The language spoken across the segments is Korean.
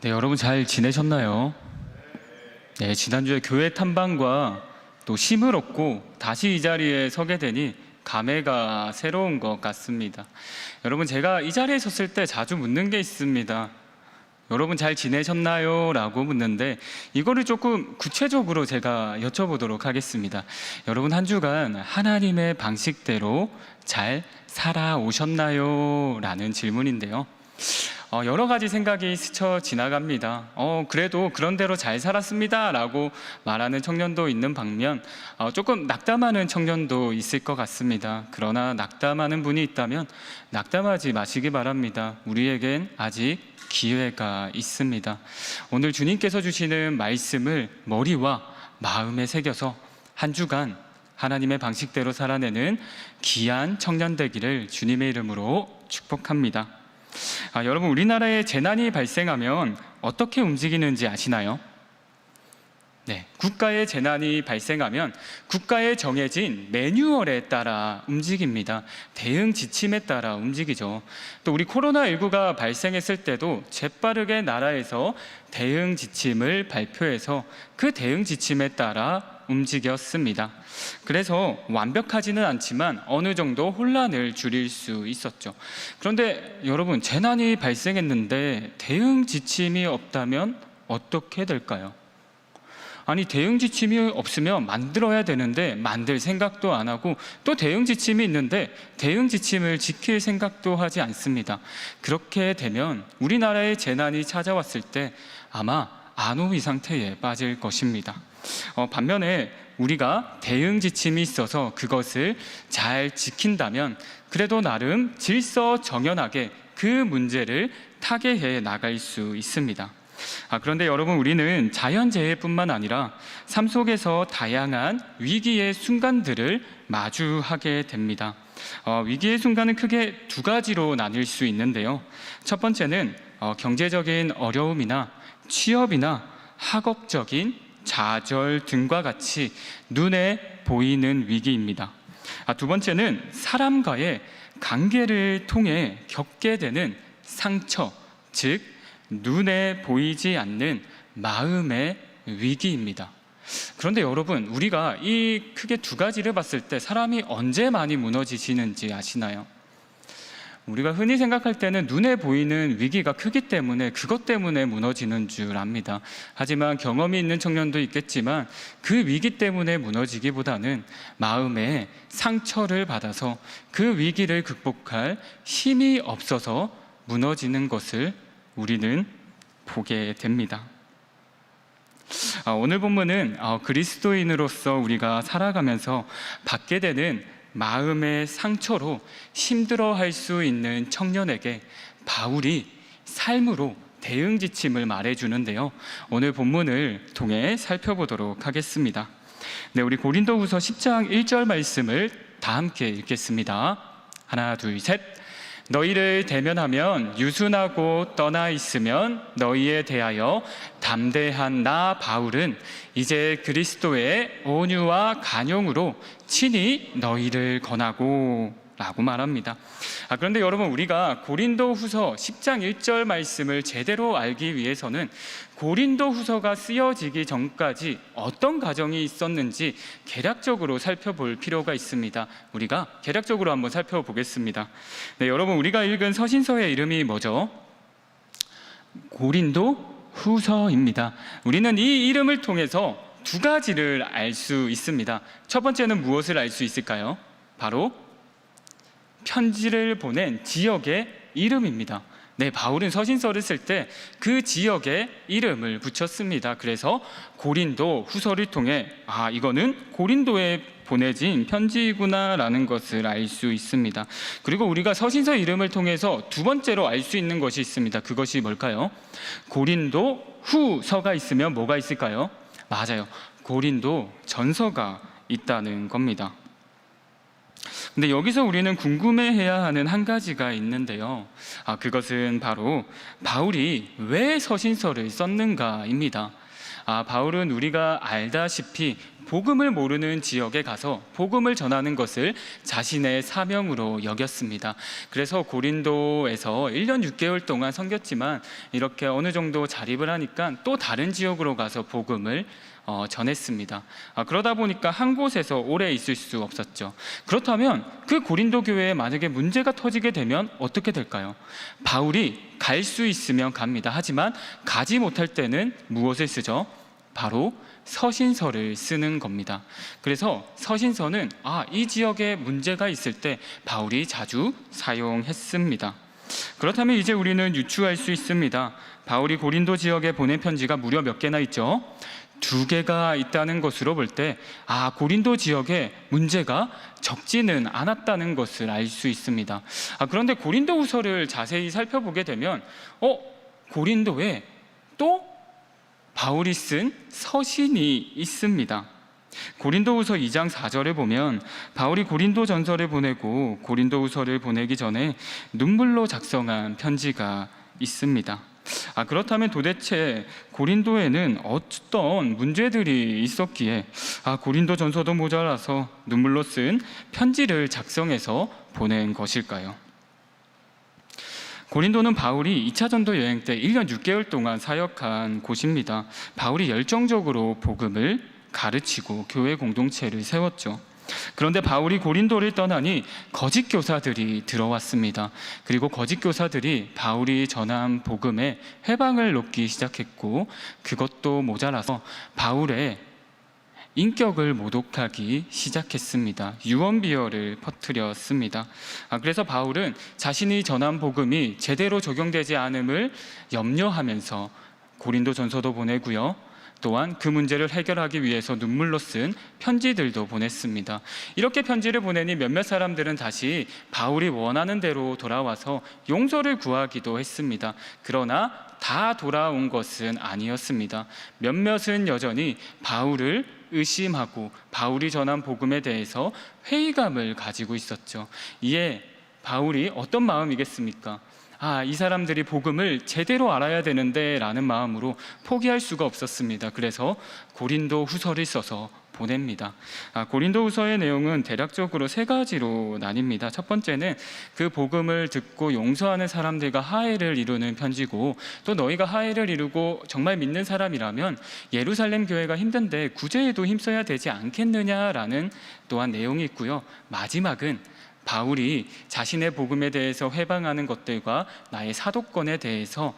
네, 여러분 잘 지내셨나요? 네, 지난주에 교회 탐방과 또 쉼을 얻고 다시 이 자리에 서게 되니 감회가 새로운 것 같습니다. 여러분, 제가 이 자리에 섰을 때 자주 묻는 게 있습니다. 여러분 잘 지내셨나요? 라고 묻는데 이거를 조금 구체적으로 제가 여쭤보도록 하겠습니다. 여러분, 한 주간 하나님의 방식대로 잘 살아오셨나요? 라는 질문인데요. 여러 가지 생각이 스쳐 지나갑니다. 그래도 그런 대로 잘 살았습니다 라고 말하는 청년도 있는 반면 조금 낙담하는 청년도 있을 것 같습니다. 그러나 낙담하는 분이 있다면 낙담하지 마시기 바랍니다. 우리에겐 아직 기회가 있습니다. 오늘 주님께서 주시는 말씀을 머리와 마음에 새겨서 한 주간 하나님의 방식대로 살아내는 귀한 청년 되기를 주님의 이름으로 축복합니다. 여러분, 우리나라에 재난이 발생하면 어떻게 움직이는지 아시나요? 네, 국가의 재난이 발생하면 국가에 정해진 매뉴얼에 따라 움직입니다. 대응 지침에 따라 움직이죠. 또 우리 코로나19가 발생했을 때도 재빠르게 나라에서 대응 지침을 발표해서 그 대응 지침에 따라 움직였습니다. 그래서 완벽하지는 않지만 어느 정도 혼란을 줄일 수 있었죠. 그런데 여러분, 재난이 발생했는데 대응 지침이 없다면 어떻게 될까요? 아니, 대응 지침이 없으면 만들어야 되는데 만들 생각도 안 하고, 또 대응 지침이 있는데 대응 지침을 지킬 생각도 하지 않습니다. 그렇게 되면 우리나라의 재난이 찾아왔을 때 아마 안오미 상태에 빠질 것입니다. 반면에 우리가 대응 지침이 있어서 그것을 잘 지킨다면 그래도 나름 질서정연하게 그 문제를 타개해 나갈 수 있습니다. 그런데 여러분, 우리는 자연재해뿐만 아니라 삶 속에서 다양한 위기의 순간들을 마주하게 됩니다. 위기의 순간은 크게 두 가지로 나뉠 수 있는데요. 첫 번째는 경제적인 어려움이나 취업이나 학업적인 좌절 등과 같이 눈에 보이는 위기입니다. 두 번째는 사람과의 관계를 통해 겪게 되는 상처, 즉 눈에 보이지 않는 마음의 위기입니다. 그런데 여러분, 우리가 이 크게 두 가지를 봤을 때 사람이 언제 많이 무너지시는지 아시나요? 우리가 흔히 생각할 때는 눈에 보이는 위기가 크기 때문에 그것 때문에 무너지는 줄 압니다. 하지만 경험이 있는 청년도 있겠지만 그 위기 때문에 무너지기보다는 마음에 상처를 받아서 그 위기를 극복할 힘이 없어서 무너지는 것을 우리는 보게 됩니다. 오늘 본문은 그리스도인으로서 우리가 살아가면서 받게 되는 마음의 상처로 힘들어할 수 있는 청년에게 바울이 삶으로 대응 지침을 말해주는데요. 오늘 본문을 통해 살펴보도록 하겠습니다. 네, 우리 고린도후서 10장 1절 말씀을 다 함께 읽겠습니다. 하나, 둘, 셋. 너희를 대면하면 유순하고 떠나 있으면 너희에 대하여 담대한 나 바울은 이제 그리스도의 온유와 간용으로 친히 너희를 권하고 라고 말합니다. 그런데 여러분, 우리가 고린도후서 10장 1절 말씀을 제대로 알기 위해서는 고린도후서가 쓰여지기 전까지 어떤 과정이 있었는지 개략적으로 살펴볼 필요가 있습니다. 우리가 개략적으로 한번 살펴보겠습니다. 네, 여러분, 우리가 읽은 서신서의 이름이 뭐죠? 고린도후서입니다. 우리는 이 이름을 통해서 두 가지를 알 수 있습니다. 첫 번째는 무엇을 알 수 있을까요? 바로 편지를 보낸 지역의 이름입니다. 네, 바울은 서신서를 쓸 때 그 지역의 이름을 붙였습니다. 그래서 고린도 후서를 통해 이거는 고린도에 보내진 편지구나 라는 것을 알 수 있습니다. 그리고 우리가 서신서 이름을 통해서 두 번째로 알 수 있는 것이 있습니다. 그것이 뭘까요? 고린도 후서가 있으면 뭐가 있을까요? 맞아요, 고린도 전서가 있다는 겁니다. 근데 여기서 우리는 궁금해해야 하는 한 가지가 있는데요. 그것은 바로 바울이 왜 서신서를 썼는가입니다. 바울은 우리가 알다시피 복음을 모르는 지역에 가서 복음을 전하는 것을 자신의 사명으로 여겼습니다. 그래서 고린도에서 1년 6개월 동안 섬겼지만 이렇게 어느 정도 자립을 하니까 또 다른 지역으로 가서 복음을 전했습니다. 그러다 보니까 한 곳에서 오래 있을 수 없었죠. 그렇다면 그 고린도 교회에 만약에 문제가 터지게 되면 어떻게 될까요? 바울이 갈 수 있으면 갑니다. 하지만 가지 못할 때는 무엇을 쓰죠? 바로 서신서를 쓰는 겁니다. 그래서 서신서는 이 지역에 문제가 있을 때 바울이 자주 사용했습니다. 그렇다면 이제 우리는 유추할 수 있습니다. 바울이 고린도 지역에 보낸 편지가 무려 몇 개나 있죠? 2개가 있다는 것으로 볼 때 고린도 지역에 문제가 적지는 않았다는 것을 알 수 있습니다. 그런데 고린도 후서를 자세히 살펴보게 되면 고린도에 또 바울이 쓴 서신이 있습니다. 고린도후서 2장 4절에 보면 바울이 고린도 전서를 보내고 고린도후서를 보내기 전에 눈물로 작성한 편지가 있습니다. 그렇다면 도대체 고린도에는 어떤 문제들이 있었기에 고린도 전서도 모자라서 눈물로 쓴 편지를 작성해서 보낸 것일까요? 고린도는 바울이 2차 전도 여행 때 1년 6개월 동안 사역한 곳입니다. 바울이 열정적으로 복음을 가르치고 교회 공동체를 세웠죠. 그런데 바울이 고린도를 떠나니 거짓 교사들이 들어왔습니다. 그리고 거짓 교사들이 바울이 전한 복음에 회방을 놓기 시작했고, 그것도 모자라서 바울의 인격을 모독하기 시작했습니다. 유언비어를 퍼뜨렸습니다. 그래서 바울은 자신이 전한 복음이 제대로 적용되지 않음을 염려하면서 고린도 전서도 보내고요, 또한 그 문제를 해결하기 위해서 눈물로 쓴 편지들도 보냈습니다. 이렇게 편지를 보내니 몇몇 사람들은 다시 바울이 원하는 대로 돌아와서 용서를 구하기도 했습니다. 그러나 다 돌아온 것은 아니었습니다. 몇몇은 여전히 바울을 의심하고 바울이 전한 복음에 대해서 회의감을 가지고 있었죠. 이에 바울이 어떤 마음이겠습니까? 이 사람들이 복음을 제대로 알아야 되는데 라는 마음으로 포기할 수가 없었습니다. 그래서 고린도 후서를 써서 보냅니다. 고린도 후서의 내용은 대략적으로 3가지로 나뉩니다. 첫 번째는 그 복음을 듣고 용서하는 사람들과 화해를 이루는 편지고, 또 너희가 화해를 이루고 정말 믿는 사람이라면 예루살렘 교회가 힘든데 구제에도 힘써야 되지 않겠느냐라는 또한 내용이 있고요. 마지막은 바울이 자신의 복음에 대해서 회방하는 것들과 나의 사도권에 대해서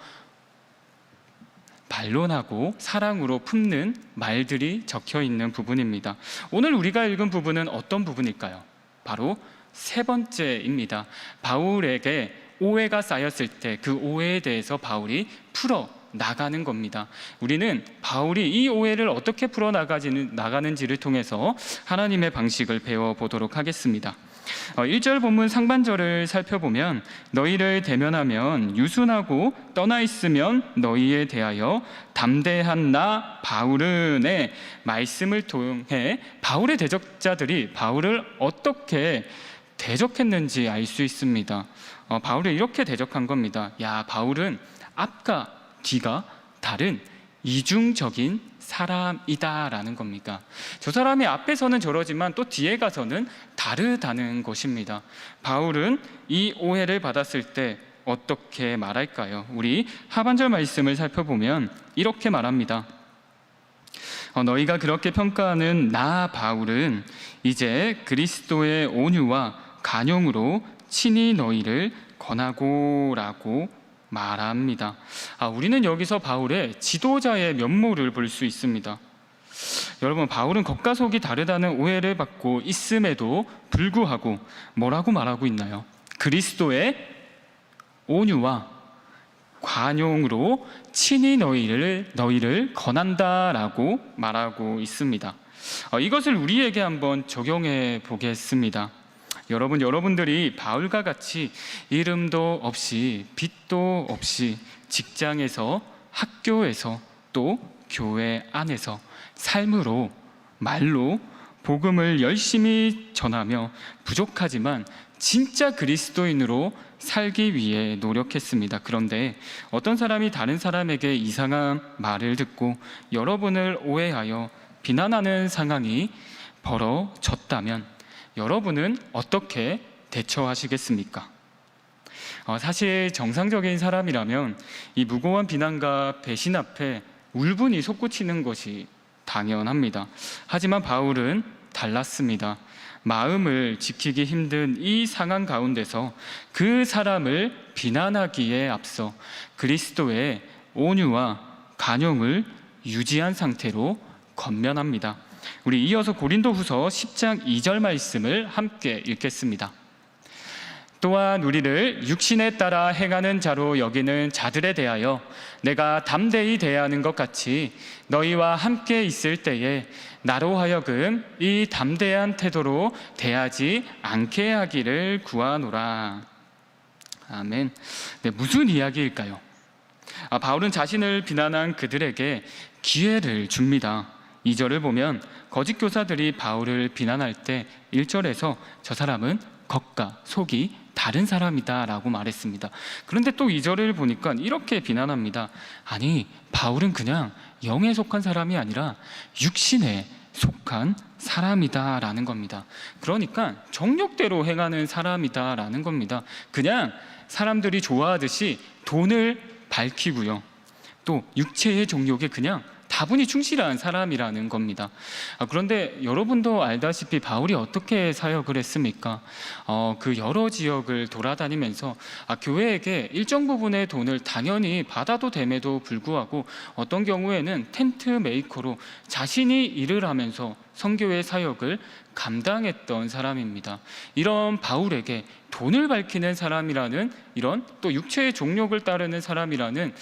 반론하고 사랑으로 품는 말들이 적혀 있는 부분입니다. 오늘 우리가 읽은 부분은 어떤 부분일까요? 바로 3번째입니다. 바울에게 오해가 쌓였을 때 그 오해에 대해서 바울이 풀어 나가는 겁니다. 우리는 바울이 이 오해를 어떻게 풀어 나가는지를 통해서 하나님의 방식을 배워보도록 하겠습니다. 1절 본문 상반절을 살펴보면 너희를 대면하면 유순하고 떠나 있으면 너희에 대하여 담대한 나 바울은의 말씀을 통해 바울의 대적자들이 바울을 어떻게 대적했는지 알 수 있습니다. 바울을 이렇게 대적한 겁니다. 바울은 앞과 뒤가 다른 이중적인 사람이다라는 겁니다. 저 사람이 앞에서는 저러지만 또 뒤에 가서는 다르다는 것입니다. 바울은 이 오해를 받았을 때 어떻게 말할까요? 우리 하반절 말씀을 살펴보면 이렇게 말합니다. 너희가 그렇게 평가하는 나 바울은 이제 그리스도의 온유와 간용으로 친히 너희를 권하고라고 말합니다. 우리는 여기서 바울의 지도자의 면모를 볼 수 있습니다. 여러분, 바울은 겉과 속이 다르다는 오해를 받고 있음에도 불구하고 뭐라고 말하고 있나요? 그리스도의 온유와 관용으로 친히 너희를 권한다라고 말하고 있습니다. 이것을 우리에게 한번 적용해 보겠습니다. 여러분들이 바울과 같이 이름도 없이 빚도 없이 직장에서, 학교에서, 또 교회 안에서 삶으로, 말로 복음을 열심히 전하며 부족하지만 진짜 그리스도인으로 살기 위해 노력했습니다. 그런데 어떤 사람이 다른 사람에게 이상한 말을 듣고 여러분을 오해하여 비난하는 상황이 벌어졌다면 여러분은 어떻게 대처하시겠습니까? 사실 정상적인 사람이라면 이 무고한 비난과 배신 앞에 울분이 솟구치는 것이 당연합니다. 하지만 바울은 달랐습니다. 마음을 지키기 힘든 이 상황 가운데서 그 사람을 비난하기에 앞서 그리스도의 온유와 관용을 유지한 상태로 권면합니다. 우리 이어서 고린도후서 10장 2절 말씀을 함께 읽겠습니다. 또한 우리를 육신에 따라 행하는 자로 여기는 자들에 대하여 내가 담대히 대하는 것 같이 너희와 함께 있을 때에 나로 하여금 이 담대한 태도로 대하지 않게 하기를 구하노라. 아멘. 네, 무슨 이야기일까요? 바울은 자신을 비난한 그들에게 기회를 줍니다. 2절을 보면 거짓 교사들이 바울을 비난할 때 1절에서 저 사람은 겉과 속이 다른 사람이다 라고 말했습니다. 그런데 또 2절을 보니까 이렇게 비난합니다. 아니, 바울은 그냥 영에 속한 사람이 아니라 육신에 속한 사람이다 라는 겁니다. 그러니까 정욕대로 행하는 사람이다 라는 겁니다. 그냥 사람들이 좋아하듯이 돈을 밝히고요, 또 육체의 정욕에 그냥 다분히 충실한 사람이라는 겁니다. 그런데 여러분도 알다시피 바울이 어떻게 사역을 했습니까? 그 여러 지역을 돌아다니면서 교회에게 일정 부분의 돈을 당연히 받아도 됨에도 불구하고 어떤 경우에는 텐트 메이커로 자신이 일을 하면서 선교의 사역을 감당했던 사람입니다. 이런 바울에게 돈을 밝히는 사람이라는, 이런 또 육체의 종욕을 따르는 사람이라는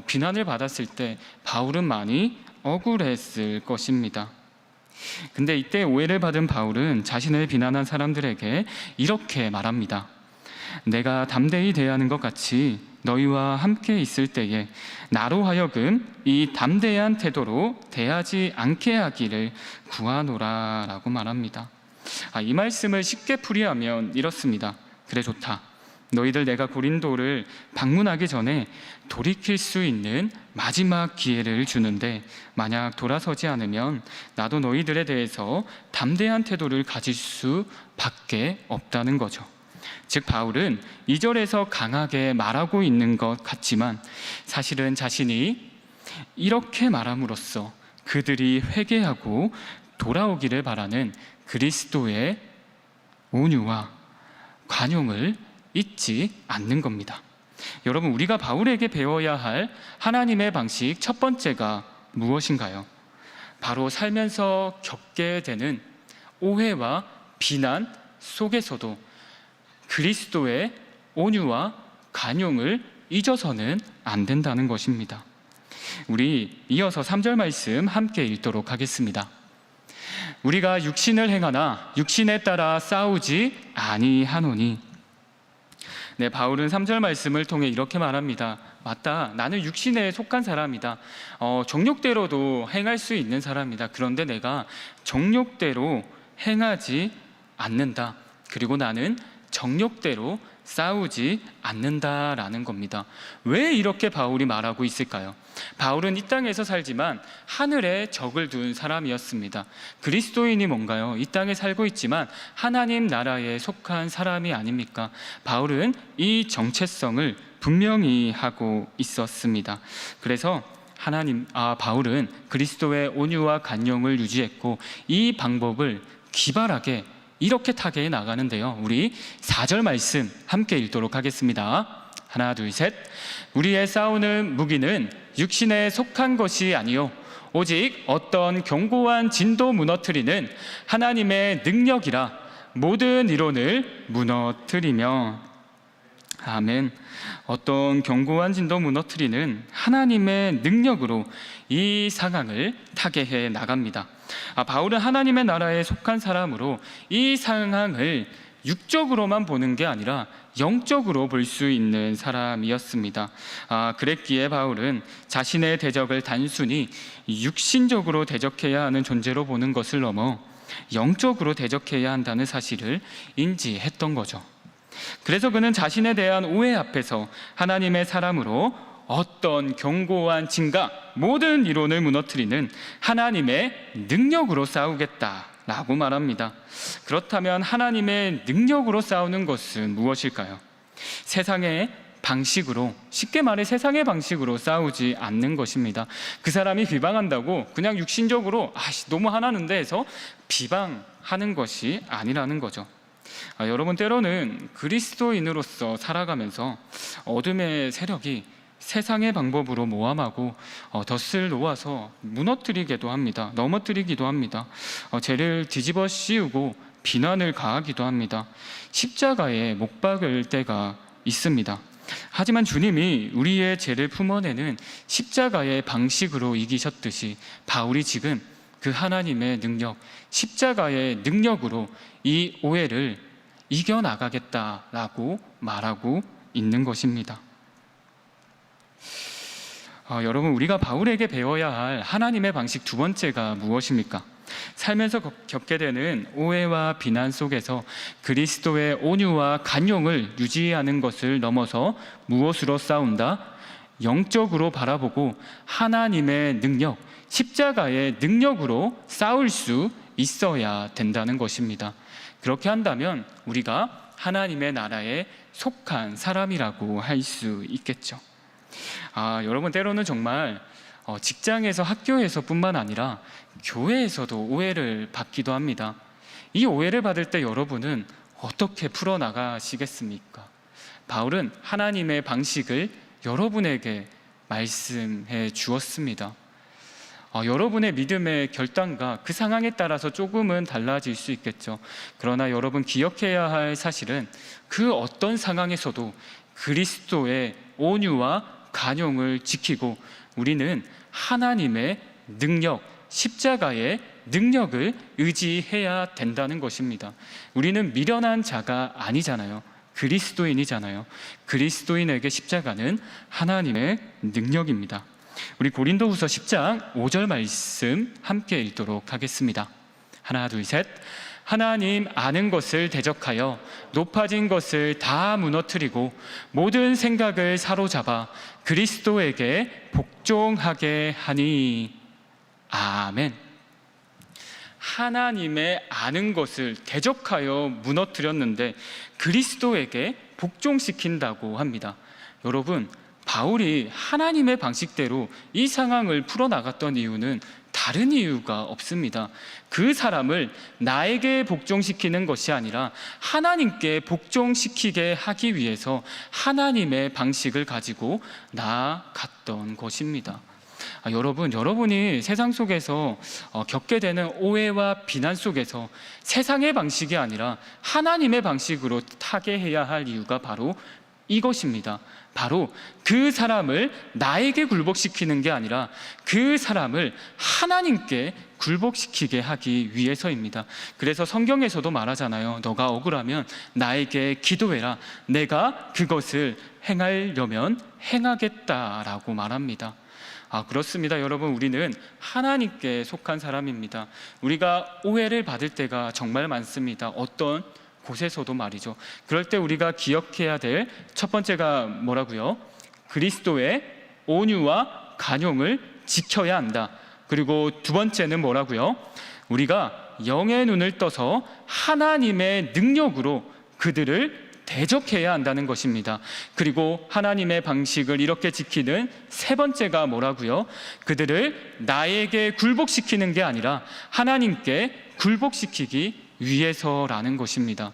비난을 받았을 때 바울은 많이 억울했을 것입니다. 근데 이때 오해를 받은 바울은 자신을 비난한 사람들에게 이렇게 말합니다. 내가 담대히 대하는 것 같이 너희와 함께 있을 때에 나로 하여금 이 담대한 태도로 대하지 않게 하기를 구하노라 라고 말합니다. 이 말씀을 쉽게 풀이하면 이렇습니다. 그래, 좋다. 너희들 내가 고린도를 방문하기 전에 돌이킬 수 있는 마지막 기회를 주는데 만약 돌아서지 않으면 나도 너희들에 대해서 담대한 태도를 가질 수밖에 없다는 거죠. 즉 바울은 2절에서 강하게 말하고 있는 것 같지만 사실은 자신이 이렇게 말함으로써 그들이 회개하고 돌아오기를 바라는 그리스도의 온유와 관용을 잊지 않는 겁니다. 여러분, 우리가 바울에게 배워야 할 하나님의 방식 첫 번째가 무엇인가요? 바로 살면서 겪게 되는 오해와 비난 속에서도 그리스도의 온유와 관용을 잊어서는 안 된다는 것입니다. 우리 이어서 3절 말씀 함께 읽도록 하겠습니다. 우리가 육신을 행하나 육신에 따라 싸우지 아니하노니. 네, 바울은 3절 말씀을 통해 이렇게 말합니다. 맞다, 나는 육신에 속한 사람이다. 정욕대로도 행할 수 있는 사람이다. 그런데 내가 정욕대로 행하지 않는다. 그리고 나는 정욕대로 싸우지 않는다라는 겁니다. 왜 이렇게 바울이 말하고 있을까요? 바울은 이 땅에서 살지만 하늘에 적을 둔 사람이었습니다. 그리스도인이 뭔가요? 이 땅에 살고 있지만 하나님 나라에 속한 사람이 아닙니까? 바울은 이 정체성을 분명히 하고 있었습니다. 그래서 바울은 그리스도의 온유와 관용을 유지했고 이 방법을 기발하게 이렇게 타개해 나가는데요. 우리 4절 말씀 함께 읽도록 하겠습니다. 하나, 둘, 셋. 우리의 싸우는 무기는 육신에 속한 것이 아니요 오직 어떤 견고한 진도 무너뜨리는 하나님의 능력이라 모든 이론을 무너뜨리며. 아멘. 어떤 견고한 진도 무너뜨리는 하나님의 능력으로 이 상황을 타개해 나갑니다. 바울은 하나님의 나라에 속한 사람으로 이 상황을 육적으로만 보는 게 아니라 영적으로 볼 수 있는 사람이었습니다. 그랬기에 바울은 자신의 대적을 단순히 육신적으로 대적해야 하는 존재로 보는 것을 넘어 영적으로 대적해야 한다는 사실을 인지했던 거죠. 그래서 그는 자신에 대한 오해 앞에서 하나님의 사람으로 어떤 견고한 진가, 모든 이론을 무너뜨리는 하나님의 능력으로 싸우겠다라고 말합니다. 그렇다면 하나님의 능력으로 싸우는 것은 무엇일까요? 세상의 방식으로, 쉽게 말해 세상의 방식으로 싸우지 않는 것입니다. 그 사람이 비방한다고 그냥 육신적으로 너무 화나는데 해서 비방하는 것이 아니라는 거죠. 여러분, 때로는 그리스도인으로서 살아가면서 어둠의 세력이 세상의 방법으로 모함하고 덫을 놓아서 무너뜨리기도 합니다. 넘어뜨리기도 합니다. 죄를 뒤집어 씌우고 비난을 가하기도 합니다. 십자가에 못 박을 때가 있습니다. 하지만 주님이 우리의 죄를 품어내는 십자가의 방식으로 이기셨듯이 바울이 지금 그 하나님의 능력, 십자가의 능력으로 이 오해를 이겨나가겠다라고 말하고 있는 것입니다. 여러분, 우리가 바울에게 배워야 할 하나님의 방식 두 번째가 무엇입니까? 살면서 겪게 되는 오해와 비난 속에서 그리스도의 온유와 간용을 유지하는 것을 넘어서 무엇으로 싸운다? 영적으로 바라보고 하나님의 능력, 십자가의 능력으로 싸울 수 있어야 된다는 것입니다. 그렇게 한다면 우리가 하나님의 나라에 속한 사람이라고 할 수 있겠죠. 여러분, 때로는 정말 직장에서, 학교에서 뿐만 아니라 교회에서도 오해를 받기도 합니다. 이 오해를 받을 때 여러분은 어떻게 풀어나가시겠습니까? 바울은 하나님의 방식을 여러분에게 말씀해 주었습니다. 여러분의 믿음의 결단과 그 상황에 따라서 조금은 달라질 수 있겠죠. 그러나 여러분, 기억해야 할 사실은 그 어떤 상황에서도 그리스도의 온유와 간용을 지키고 우리는 하나님의 능력, 십자가의 능력을 의지해야 된다는 것입니다. 우리는 미련한 자가 아니잖아요. 그리스도인이잖아요. 그리스도인에게 십자가는 하나님의 능력입니다. 우리 고린도후서 10장 5절 말씀 함께 읽도록 하겠습니다. 하나, 둘, 셋. 하나님 아는 것을 대적하여 높아진 것을 다 무너뜨리고 모든 생각을 사로잡아 그리스도에게 복종하게 하니. 아멘. 하나님의 아는 것을 대적하여 무너뜨렸는데 그리스도에게 복종시킨다고 합니다. 여러분, 바울이 하나님의 방식대로 이 상황을 풀어나갔던 이유는 다른 이유가 없습니다. 그 사람을 나에게 복종시키는 것이 아니라 하나님께 복종시키게 하기 위해서 하나님의 방식을 가지고 나아갔던 것입니다. 여러분이 세상 속에서 겪게 되는 오해와 비난 속에서 세상의 방식이 아니라 하나님의 방식으로 타개해야 할 이유가 바로 이것입니다. 바로 그 사람을 나에게 굴복시키는 게 아니라 그 사람을 하나님께 굴복시키게 하기 위해서입니다. 그래서 성경에서도 말하잖아요. 너가 억울하면 나에게 기도해라. 내가 그것을 행하려면 행하겠다라고 말합니다. 그렇습니다. 여러분, 우리는 하나님께 속한 사람입니다. 우리가 오해를 받을 때가 정말 많습니다. 어떤 곳에서도 말이죠. 그럴 때 우리가 기억해야 될 첫 번째가 뭐라고요? 그리스도의 온유와 간용을 지켜야 한다. 그리고 두 번째는 뭐라고요? 우리가 영의 눈을 떠서 하나님의 능력으로 그들을 대적해야 한다는 것입니다. 그리고 하나님의 방식을 이렇게 지키는 세 번째가 뭐라고요? 그들을 나에게 굴복시키는 게 아니라 하나님께 굴복시키기 위해서라는 것입니다.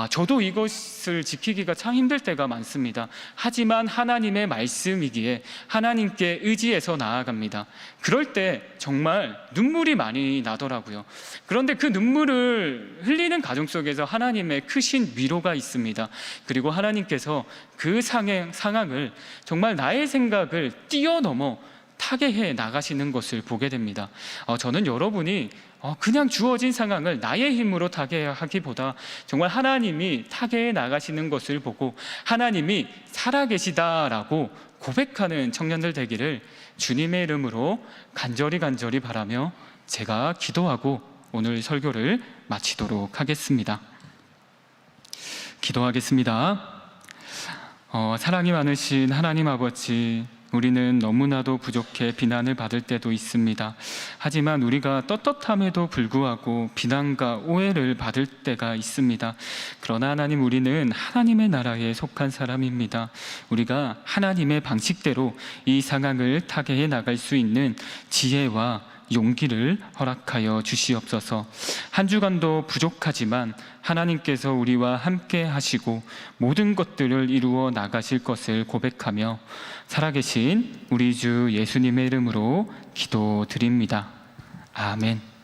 저도 이것을 지키기가 참 힘들 때가 많습니다. 하지만 하나님의 말씀이기에 하나님께 의지해서 나아갑니다. 그럴 때 정말 눈물이 많이 나더라고요. 그런데 그 눈물을 흘리는 과정 속에서 하나님의 크신 위로가 있습니다. 그리고 하나님께서 그 상황을 정말 나의 생각을 뛰어넘어 타개해 나가시는 것을 보게 됩니다. 저는 여러분이 그냥 주어진 상황을 나의 힘으로 타개하기보다 정말 하나님이 타개해 나가시는 것을 보고 하나님이 살아계시다라고 고백하는 청년들 되기를 주님의 이름으로 간절히 바라며 제가 기도하고 오늘 설교를 마치도록 하겠습니다. 기도하겠습니다. 사랑이 많으신 하나님 아버지, 우리는 너무나도 부족해 비난을 받을 때도 있습니다. 하지만 우리가 떳떳함에도 불구하고 비난과 오해를 받을 때가 있습니다. 그러나 하나님, 우리는 하나님의 나라에 속한 사람입니다. 우리가 하나님의 방식대로 이 상황을 타개해 나갈 수 있는 지혜와 용기를 허락하여 주시옵소서. 한 주간도 부족하지만 하나님께서 우리와 함께 하시고 모든 것들을 이루어 나가실 것을 고백하며 살아계신 우리 주 예수님의 이름으로 기도드립니다. 아멘.